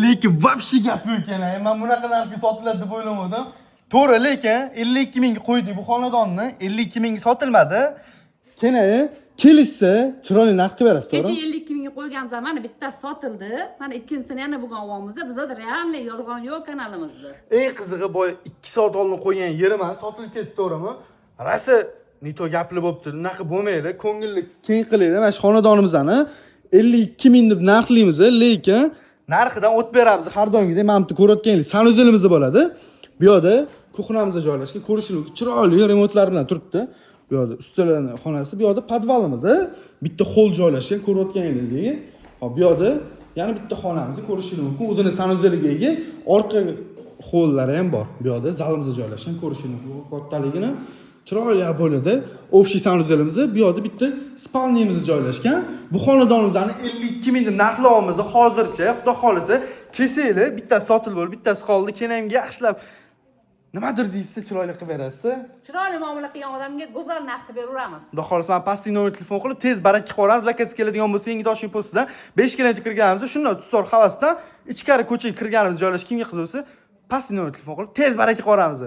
Lekin вообще gap yo'q ekan. Men bunaqa narxga sotiladi deb o'ylamadim. To'g'ri, lekin 52 mingga qo'ydik bu xonadonni. 52 mingga sotilmadi. Keyin kelishsa chiroyli narx qilib berasiz, Kecha to'g'rimi? 52 mingga qo'yganmiz, mana bittasi sotildi. Mana ikkinchisini yana bugun olyapmiz. Bizda realniy yolg'on yo'q kanalimizda. Eng qizig'i boy 2 soat oldin qo'ygan yerim ham sotilib ketdi, to'g'rimi? Rasa nito gapli bo'pti. Unaqa bo'lmaydi. Ko'ngilli keng qilaylik. Mana shu xonadonimizni 52 ming deb narxlaymiz, lekin narxidan o't beramiz. Har doimgidek mana bu ko'rayotganingiz sanuzelimizda bo'ladi. Bu yerda kuxnamizda joylashgan, ko'rishingiz chiroyli remontlar bilan turibdi. Bu yerda ustalarning xonasi, bu yerda podvalimiz, bitta hol joylashgan, ko'rayotganingizdek. Hop, bu yerda yana bitta xonamizni ko'rishingiz mumkin. O'zining sanuzeliga ega, orqa hollari ham bor. Bu yerda zalimizda joylashgan, ko'rishingiz mumkin. Kattaligini chiroyli bo'ladi. Общий sanuzelimiz, bu yerda bitta spalniyamiz joylashgan. Bu xonadonimizni 52 ming deb narxlayapmiz. Hozircha, xudo xolisa, kesinglar, bittasi sotilib bo'ldi, bittasi qoldi. Keyin yaxshilab nimadir deysizda chiroyli qilib berasiz. Chiroyli muomala qilgan odamga go'zal narxda beraveramiz. Xudo xolisa, men pastki nomer telefon qilib tez baraka qilib qo'yamiz. Lakasi keladigan bo'lsa, yangi Toshkent postidan 5 kilometr kirganimiz, shunday tusor havasdan ichkari ko'chaga kirganimiz joylashgan. Kimga qiziq bo'lsa, pastki nomer telefon qilib tez baraka qilib qo'yamiz.